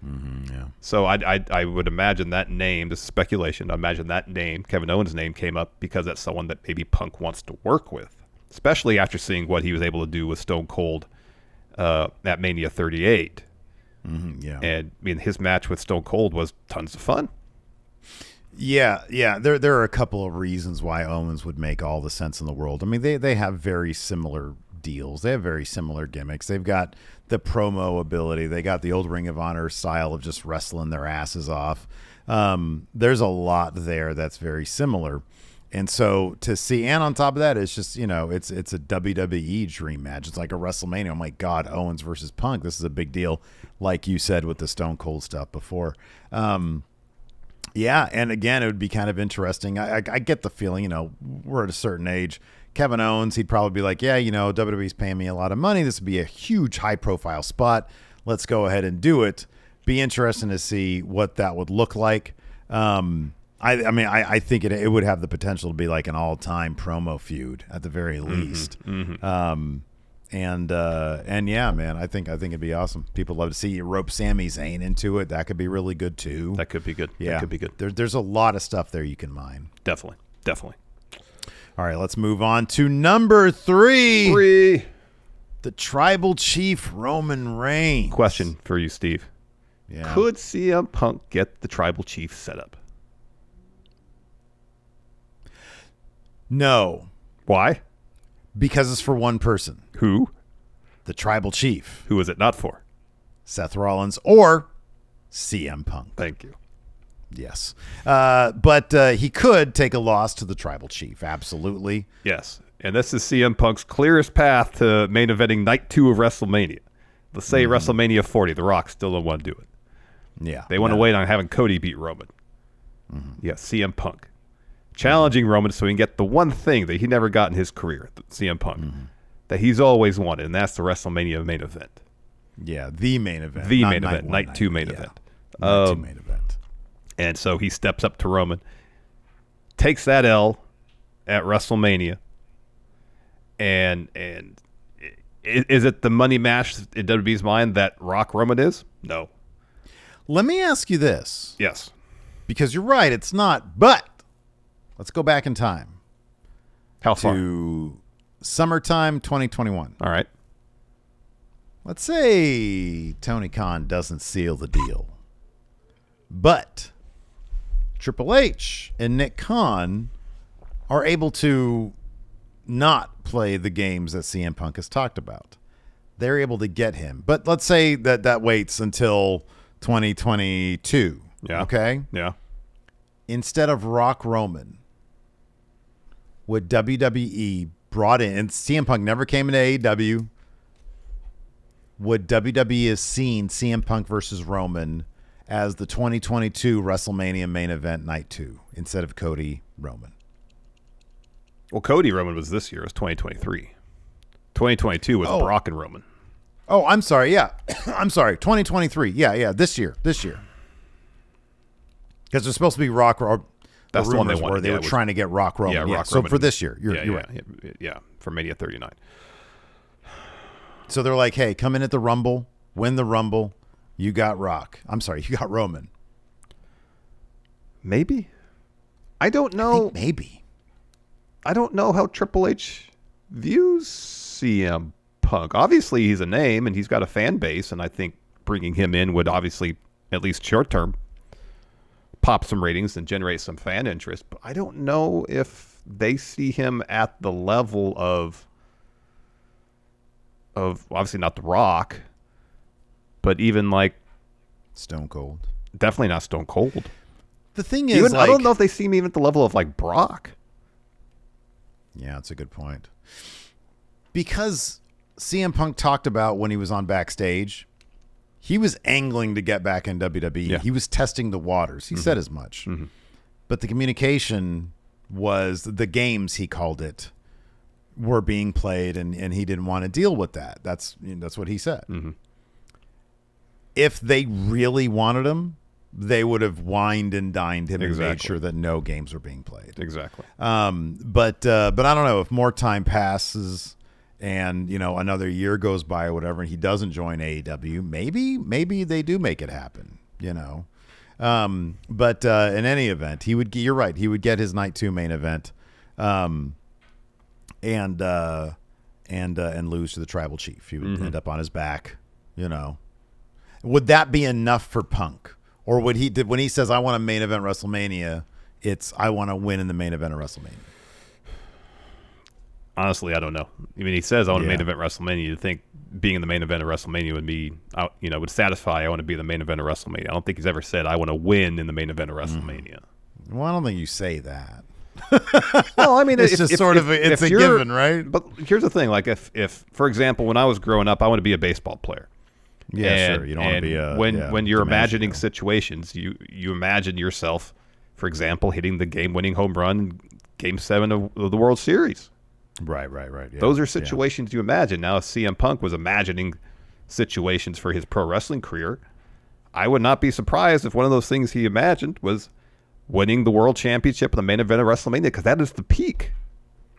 Speaker 1: Yeah.
Speaker 2: So I would imagine that name, this is speculation, I imagine that name, Kevin Owens' name, came up because that's someone that maybe Punk wants to work with, especially after seeing what he was able to do with Stone Cold at Mania 38.
Speaker 1: Yeah.
Speaker 2: And I mean, his match with Stone Cold was tons of fun.
Speaker 1: Yeah. There are a couple of reasons why Owens would make all the sense in the world. I mean, they have very similar deals. They have very similar gimmicks. They've got the promo ability. They got the old Ring of Honor style of just wrestling their asses off. There's a lot there that's very similar. And so to see, and on top of that, it's just, you know, it's a WWE dream match. It's like a WrestleMania. Oh my God, Owens versus Punk. This is a big deal, like you said with the Stone Cold stuff before. Yeah, and again, it would be kind of interesting. I get the feeling, we're at a certain age. Kevin Owens, he'd probably be like, yeah, WWE's paying me a lot of money. This would be a huge high-profile spot. Let's go ahead and do it. Be interesting to see what that would look like. I think it would have the potential to be like an all-time promo feud at the very least. And yeah, man, I think it'd be awesome. People love to see you rope Sami Zayn into it. That could be really good too.
Speaker 2: That could be good.
Speaker 1: Yeah,
Speaker 2: that could be good.
Speaker 1: There's a lot of stuff there you can mine.
Speaker 2: Definitely.
Speaker 1: All right, let's move on to number 3. The Tribal Chief Roman Reigns.
Speaker 2: Question for you, Steve.
Speaker 1: Yeah.
Speaker 2: Could CM Punk get the Tribal Chief set up?
Speaker 1: No.
Speaker 2: Why?
Speaker 1: Because it's for one person.
Speaker 2: Who?
Speaker 1: The Tribal Chief.
Speaker 2: Who is it not for?
Speaker 1: Seth Rollins or CM Punk.
Speaker 2: Thank you.
Speaker 1: Yes. But he could take a loss to the Tribal Chief. Absolutely.
Speaker 2: Yes. And this is CM Punk's clearest path to main eventing night 2 of WrestleMania. Let's say WrestleMania 40. The Rock still don't want to do it.
Speaker 1: Yeah.
Speaker 2: They want to wait on having Cody beat Roman. Yes, CM Punk. Challenging Roman so he can get the one thing that he never got in his career, CM Punk, that he's always wanted, and that's the WrestleMania main event.
Speaker 1: Yeah, the main event.
Speaker 2: The main event. Night 2 main event.
Speaker 1: Night 2 main event.
Speaker 2: And so he steps up to Roman, takes that L at WrestleMania, and is it the money match in WWE's mind that Rock Roman is? No.
Speaker 1: Let me ask you this.
Speaker 2: Yes.
Speaker 1: Because you're right, it's not, but let's go back in time.
Speaker 2: How far?
Speaker 1: To summertime 2021.
Speaker 2: All right.
Speaker 1: Let's say Tony Khan doesn't seal the deal, but Triple H and Nick Khan are able to not play the games that CM Punk has talked about. They're able to get him. But let's say that waits until 2022.
Speaker 2: Yeah.
Speaker 1: Okay?
Speaker 2: Yeah.
Speaker 1: Instead of Rock Roman, would WWE brought in, and CM Punk never came into AEW, would WWE have seen CM Punk versus Roman as the 2022 WrestleMania main event night 2 instead of Cody Roman?
Speaker 2: Well, Cody Roman was this year. It was 2023. 2022 was Brock and Roman.
Speaker 1: Oh, I'm sorry. Yeah. I'm sorry. 2023. Yeah. This year. Because there's supposed to be Rock.
Speaker 2: That's the one they wanted.
Speaker 1: They were trying to get Rock Roman.
Speaker 2: Yeah, Rock
Speaker 1: so
Speaker 2: Roman.
Speaker 1: for this year, you're right.
Speaker 2: Yeah, for Mania 39.
Speaker 1: So they're like, hey, come in at the Rumble, win the Rumble. You got Rock. I'm sorry, you got Roman.
Speaker 2: Maybe. I don't know.
Speaker 1: Maybe.
Speaker 2: I don't know how Triple H views CM Punk. Obviously, he's a name and he's got a fan base, and I think bringing him in would obviously, at least short term, pop some ratings and generate some fan interest. But I don't know if they see him at the level of obviously not The Rock, but even like
Speaker 1: Stone Cold.
Speaker 2: Definitely not Stone Cold.
Speaker 1: The thing is,
Speaker 2: I don't know if they see him even at the level of like Brock.
Speaker 1: Yeah, that's a good point. Because CM Punk talked about when he was on Backstage, he was angling to get back in WWE.
Speaker 2: Yeah.
Speaker 1: He was testing the waters. He said as much. But the communication was, the games, he called it, were being played, and he didn't want to deal with that. That's what he said. If they really wanted him, they would have wined and dined him and made sure that no games were being played.
Speaker 2: Exactly.
Speaker 1: But I don't know, if more time passes and another year goes by or whatever, and he doesn't join AEW, maybe they do make it happen. But in any event, you're right. He would get his night 2 main event, and lose to the Tribal Chief. He would end up on his back. Would that be enough for Punk? Or would when he says, I want to main event WrestleMania, it's I want to win in the main event of WrestleMania?
Speaker 2: Honestly, I don't know. I mean, he says I want to main event WrestleMania. You'd think being in the main event of WrestleMania would be, would satisfy. I want to be the main event of WrestleMania. I don't think he's ever said I want to win in the main event of WrestleMania.
Speaker 1: Well, I don't think you say that.
Speaker 2: Well, I mean,
Speaker 1: it's just sort of a given, right?
Speaker 2: But here's the thing: like, if for example, when I was growing up, I want to be a baseball player.
Speaker 1: Yeah, sure. You don't want to be
Speaker 2: when you're imagining situations, you imagine yourself For example, hitting the game-winning home run in Game 7 of the World Series.
Speaker 1: Right. Yeah.
Speaker 2: Those are situations you imagine. Now, if CM Punk was imagining situations for his pro wrestling career, I would not be surprised if one of those things he imagined was winning the World Championship in the main event of WrestleMania, because that is the peak.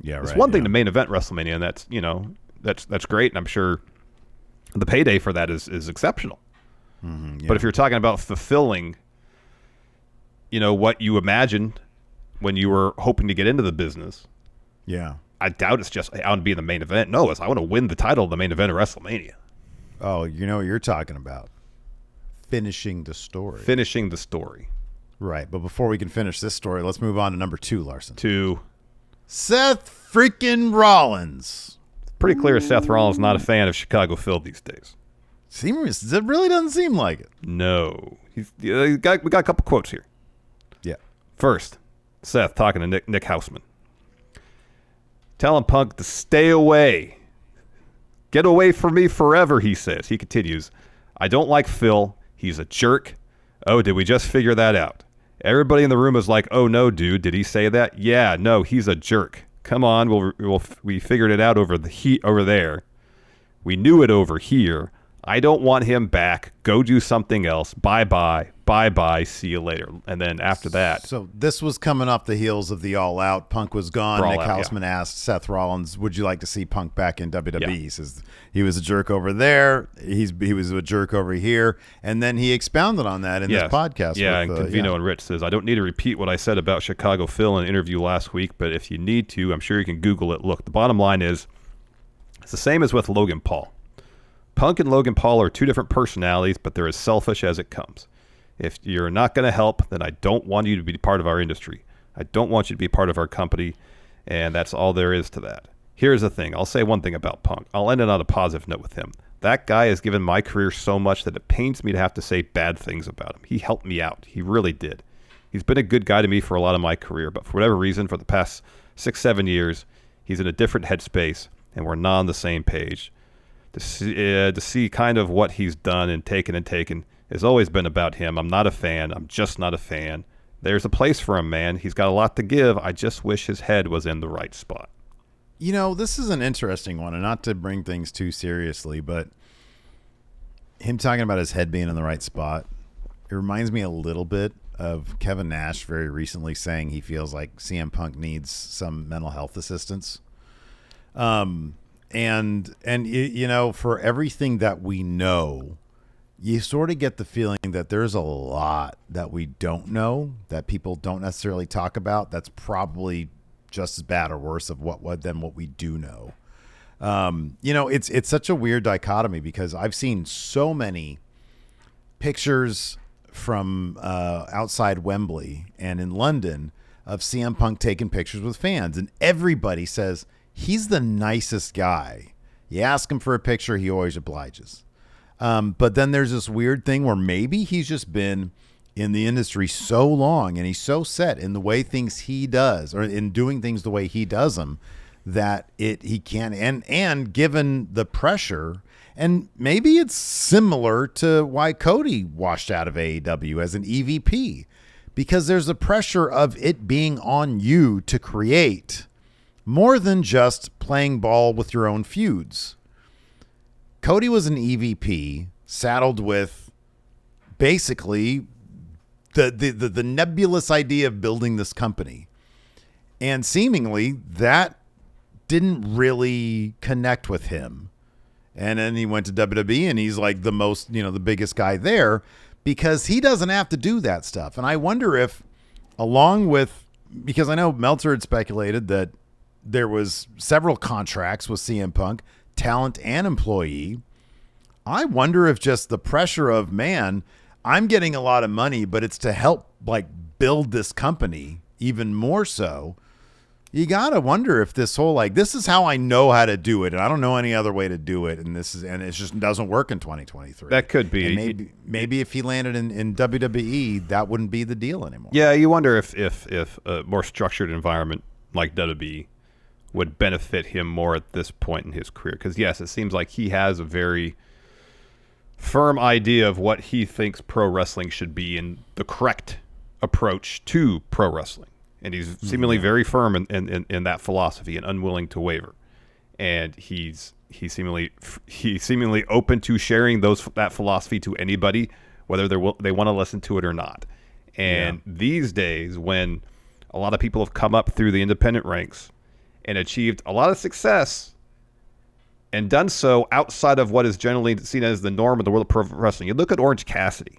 Speaker 1: Yeah, right.
Speaker 2: It's one thing to main event WrestleMania, and that's, that's great, and I'm sure the payday for that is exceptional.
Speaker 1: Yeah.
Speaker 2: But if you're talking about fulfilling, what you imagined when you were hoping to get into the business,
Speaker 1: yeah,
Speaker 2: I doubt it's just, I want to be in the main event. No, it's I want to win the title of the main event of WrestleMania.
Speaker 1: Oh, you know what you're talking about. Finishing the story.
Speaker 2: Finishing the story.
Speaker 1: Right. But before we can finish this story, let's move on to number 2, Larson.
Speaker 2: To
Speaker 1: Seth freaking Rollins.
Speaker 2: It's pretty clear Seth Rollins not a fan of Chicago Phil these days.
Speaker 1: It really doesn't seem like it.
Speaker 2: No. We got a couple quotes here.
Speaker 1: Yeah.
Speaker 2: First, Seth talking to Nick Houseman. Telling Punk to stay away. Get away from me forever, he says. He continues, I don't like Phil. He's a jerk. Oh, did we just figure that out? Everybody in the room is like, oh, no, dude. Did he say that? Yeah, no, he's a jerk. Come on, we figured it out over there. We knew it over here. I don't want him back. Go do something else. Bye-bye. Bye-bye. See you later. And then after that.
Speaker 1: So this was coming off the heels of the All Out. Punk was gone.
Speaker 2: Brawl
Speaker 1: Nick
Speaker 2: Out,
Speaker 1: Houseman asked Seth Rollins, would you like to see Punk back in WWE?
Speaker 2: Yeah.
Speaker 1: He says he was a jerk over there. He was a jerk over here. And then he expounded on that in this podcast.
Speaker 2: Yeah, and Convino and Rich says, I don't need to repeat what I said about Chicago Phil in an interview last week, but if you need to, I'm sure you can Google it. Look, the bottom line is, it's the same as with Logan Paul. Punk and Logan Paul are two different personalities, but they're as selfish as it comes. If you're not going to help, then I don't want you to be part of our industry. I don't want you to be part of our company, and that's all there is to that. Here's the thing. I'll say one thing about Punk. I'll end it on a positive note with him. That guy has given my career so much that it pains me to have to say bad things about him. He helped me out. He really did. He's been a good guy to me for a lot of my career, but for whatever reason, for the past 6-7 years, he's in a different headspace, and we're not on the same page. To see kind of what he's done and taken has always been about him. I'm not a fan. I'm just not a fan. There's a place for him, man. He's got a lot to give. I just wish his head was in the right spot.
Speaker 1: This is an interesting one, and not to bring things too seriously, but him talking about his head being in the right spot, it reminds me a little bit of Kevin Nash very recently saying he feels like CM Punk needs some mental health assistance. And for everything that we know, you sort of get the feeling that there's a lot that we don't know, that people don't necessarily talk about. That's probably just as bad or worse than what we do know. It's such a weird dichotomy, because I've seen so many pictures from outside Wembley and in London of CM Punk taking pictures with fans, and everybody says he's the nicest guy. You ask him for a picture, he always obliges. But then there's this weird thing where maybe he's just been in the industry so long, and he's so set in the way things he does, or in doing things the way he does them, that he can. And given the pressure, and maybe it's similar to why Cody washed out of AEW as an EVP, because there's the pressure of it being on you to create more than just playing ball with your own feuds. Cody was an EVP saddled with basically the nebulous idea of building this company. And seemingly that didn't really connect with him. And then he went to WWE, and he's like the most, the biggest guy there, because he doesn't have to do that stuff. And I wonder if, along with, because I know Meltzer had speculated that there was several contracts with CM Punk, talent and employee. I wonder if just the pressure of, man, I'm getting a lot of money, but it's to help build this company even more so. You got to wonder if this whole, this is how I know how to do it, and I don't know any other way to do it. And it just doesn't work in 2023.
Speaker 2: That could be.
Speaker 1: And maybe if he landed in WWE, that wouldn't be the deal anymore.
Speaker 2: Yeah. You wonder if a more structured environment like WWE would benefit him more at this point in his career. Because, yes, it seems like he has a very firm idea of what he thinks pro wrestling should be in the correct approach to pro wrestling. And he's seemingly very firm in that philosophy and unwilling to waver. And he's seemingly open to sharing that philosophy to anybody, whether they want to listen to it or not. And these days, when a lot of people have come up through the independent ranks and achieved a lot of success and done so outside of what is generally seen as the norm in the world of pro wrestling. You look at Orange Cassidy.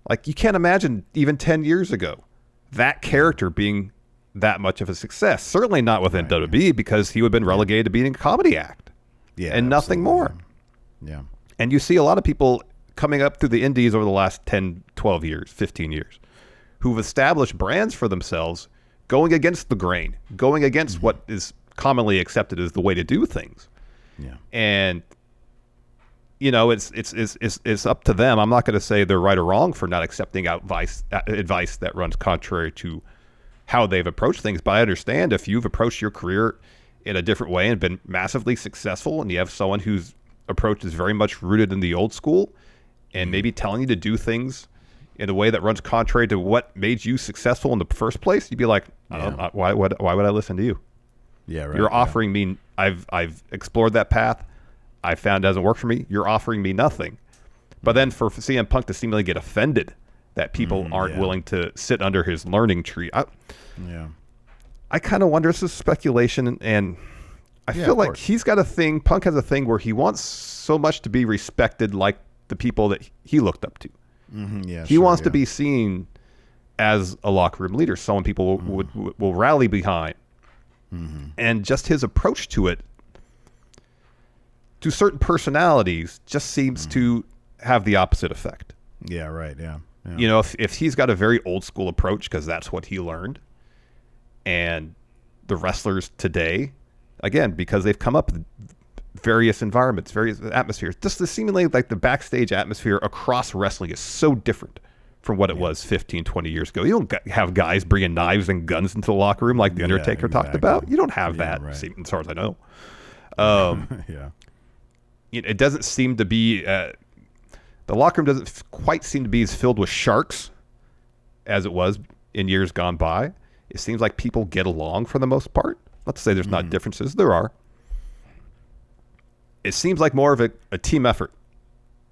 Speaker 2: Like, you can't imagine even 10 years ago that character being that much of a success. Certainly not within WWE, because he would have been relegated to being a comedy act and nothing more.
Speaker 1: Yeah.
Speaker 2: And you see a lot of people coming up through the indies over the last 10, 12 years, 15 years, who've established brands for themselves, going against the grain, going against what is commonly accepted as the way to do things.
Speaker 1: Yeah.
Speaker 2: And it's up to them. I'm not going to say they're right or wrong for not accepting advice that runs contrary to how they've approached things. But I understand if you've approached your career in a different way and been massively successful, and you have someone whose approach is very much rooted in the old school and maybe telling you to do things in a way that runs contrary to what made you successful in the first place, you'd be like, why would I listen to you?
Speaker 1: Yeah, right.
Speaker 2: You're offering me, I've explored that path. I found it doesn't work for me. You're offering me nothing. But then for CM Punk to seemingly get offended that people aren't willing to sit under his learning tree. I kind of wonder, this is speculation, and I feel like he's got a thing, Punk has a thing where he wants so much to be respected like the people that he looked up to. He wants to be seen as a locker room leader, someone people will rally behind. And just his approach to it, to certain personalities, just seems to have the opposite effect.
Speaker 1: Yeah, right, yeah.
Speaker 2: You know, if he's got a very old school approach, because that's what he learned, and the wrestlers today, again, because they've come up with various environments, various atmospheres, just seemingly like the backstage atmosphere across wrestling is so different from what it was 15, 20 years ago. You don't have guys bringing knives and guns into the locker room like The Undertaker talked about. You don't have that, as far as I know. It doesn't seem to be... the locker room doesn't quite seem to be as filled with sharks as it was in years gone by. It seems like people get along for the most part. Not to say there's not differences. There are. It seems like more of a team effort,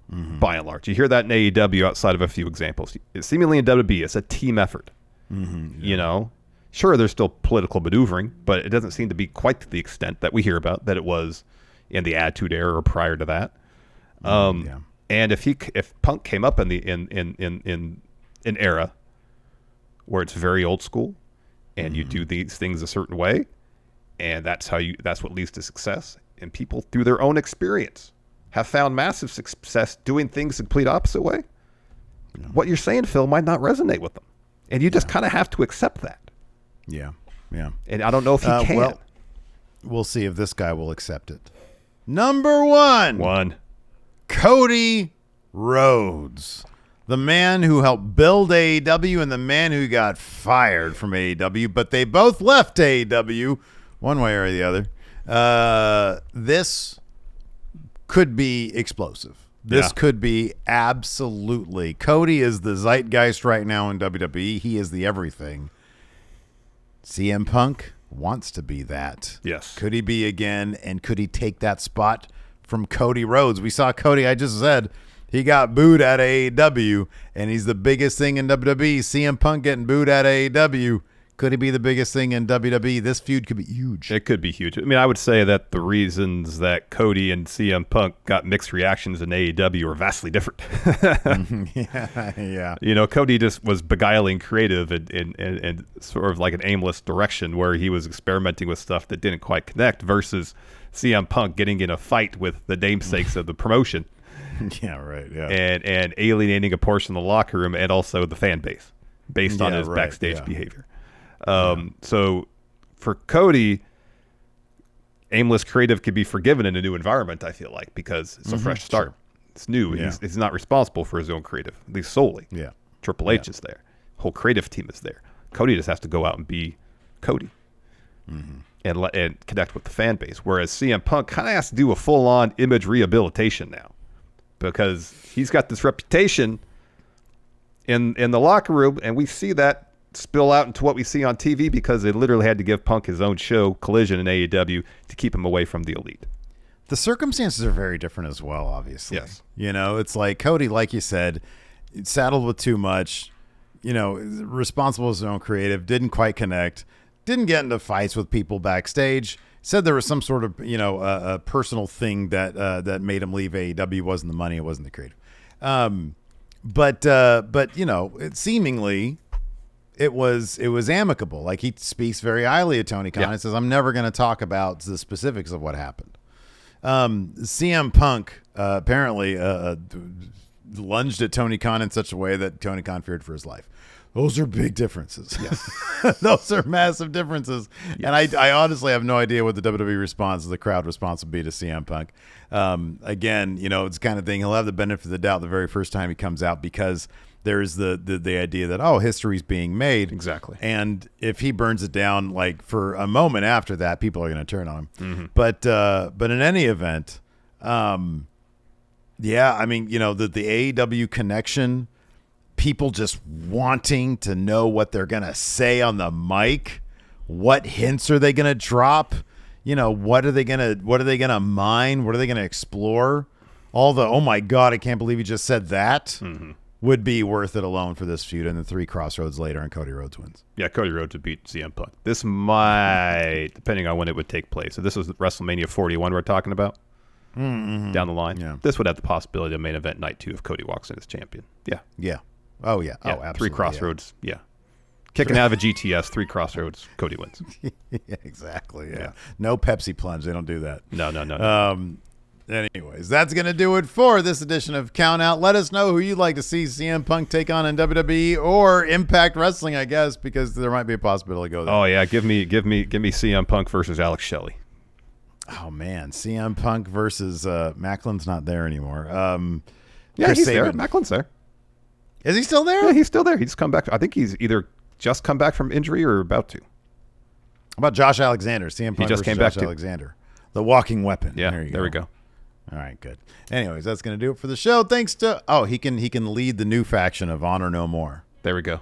Speaker 2: by and large. You hear that in AEW outside of a few examples. It's seemingly in WWE, it's a team effort. You know? Sure, there's still political maneuvering, but it doesn't seem to be quite to the extent that we hear about that it was in the Attitude Era or prior to that. And if Punk came up in an era where it's very old school, and you do these things a certain way, and that's what leads to success, and people through their own experience have found massive success doing things the complete opposite way, what you're saying, Phil, might not resonate with them, and you just kind of have to accept that. And I don't know if he can.
Speaker 1: Well, we'll see if this guy will accept it. Number one. Cody Rhodes, the man who helped build AEW and the man who got fired from AEW, but they both left AEW one way or the other. This could be explosive. This could be absolutely. Cody is the zeitgeist right now in WWE. He is the everything. CM Punk wants to be that.
Speaker 2: Yes.
Speaker 1: Could he be again, and could he take that spot from Cody Rhodes? We saw Cody, I just said, he got booed at AEW, and he's the biggest thing in WWE. CM Punk getting booed at AEW. Could he be the biggest thing in WWE? This feud could be huge.
Speaker 2: It could be huge. I mean, I would say that the reasons that Cody and CM Punk got mixed reactions in AEW are vastly different. You know, Cody just was beguiling creative and sort of like an aimless direction where he was experimenting with stuff that didn't quite connect, versus CM Punk getting in a fight with the namesakes of the promotion. And alienating a portion of the locker room and also the fan base based on his backstage behavior. So for Cody, aimless creative could be forgiven in a new environment, I feel like, because it's a fresh start. Sure. It's new. He's not responsible for his own creative, at least solely. Triple H is there. Whole creative team is there. Cody just has to go out and be Cody. And connect with the fan base. Whereas CM Punk kind of has to do a full-on image rehabilitation now, because he's got this reputation in the locker room, and we see that spill out into what we see on TV because they literally had to give Punk his own show, Collision in AEW, to keep him away from the Elite.
Speaker 1: The circumstances are very different as well, obviously.
Speaker 2: Yes.
Speaker 1: You know, it's like Cody, like you said, saddled with too much, you know, responsible as his own creative, didn't quite connect, didn't get into fights with people backstage, said there was some sort of, you know, a personal thing that made him leave AEW. It wasn't the money, it wasn't the creative. But you know, seemingly it was amicable. Like, he speaks very highly of Tony Khan and says, I'm never going to talk about the specifics of what happened. CM Punk apparently lunged at Tony Khan in such a way that Tony Khan feared for his life. Those are big differences. Yes. Those are massive differences. Yes. And I honestly have no idea what the WWE response, the crowd response would be to CM Punk. Again, you know, it's the kind of thing, he'll have the benefit of the doubt the very first time he comes out, because there's the idea that, oh, history's being made.
Speaker 2: Exactly. And
Speaker 1: if he burns it down, like, for a moment after that, people are going to turn on him.
Speaker 2: Mm-hmm.
Speaker 1: But in any event, yeah, I mean, you know, the AEW connection, people just wanting to know what they're going to say on the mic, what hints are they going to drop? You know, what are they going to mine? What are they going to explore? All the, oh my God, I can't believe you just said that.
Speaker 2: Mm-hmm.
Speaker 1: Would be worth it alone for this feud, and the 3 Crossroads later, and Cody Rhodes wins.
Speaker 2: Yeah, Cody Rhodes would beat CM Punk. This might, depending on when it would take place. So this was WrestleMania 41 we're talking about down the line.
Speaker 1: Yeah.
Speaker 2: This would have the possibility of main event night 2 if Cody walks in as champion. Yeah.
Speaker 1: Yeah. Oh, yeah. Oh, absolutely.
Speaker 2: 3 Crossroads. Yeah. Kicking out of a GTS, 3 Crossroads, Cody wins.
Speaker 1: Yeah, exactly. Yeah. No Pepsi plunge. They don't do that.
Speaker 2: No.
Speaker 1: Anyways, that's going to do it for this edition of Countout. Let us know who you'd like to see CM Punk take on in WWE or Impact Wrestling, I guess, because there might be a possibility to go there.
Speaker 2: Oh yeah, give me CM Punk versus Alex Shelley.
Speaker 1: Oh man, CM Punk versus Macklin's not there anymore.
Speaker 2: Yeah,
Speaker 1: Chris
Speaker 2: he's
Speaker 1: Sabin.
Speaker 2: there. Macklin's there.
Speaker 1: Is he still there?
Speaker 2: Yeah, he's still there. He's come back. I think he's either just come back from injury or about to.
Speaker 1: How about Josh Alexander? CM Punk
Speaker 2: just
Speaker 1: versus
Speaker 2: came
Speaker 1: Josh
Speaker 2: back
Speaker 1: Alexander. The walking weapon.
Speaker 2: Yeah,
Speaker 1: there
Speaker 2: we go.
Speaker 1: All right, good. Anyways, that's going to do it for the show. Thanks to he can lead the new faction of Honor No More.
Speaker 2: There we go.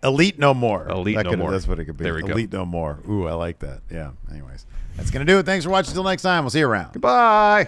Speaker 1: Elite No More.
Speaker 2: Elite No More.
Speaker 1: That's what it could be.
Speaker 2: There we go.
Speaker 1: Elite No More. Ooh, I like that. Yeah. Anyways, that's going to do it. Thanks for watching. Until next time, we'll see you around.
Speaker 2: Goodbye.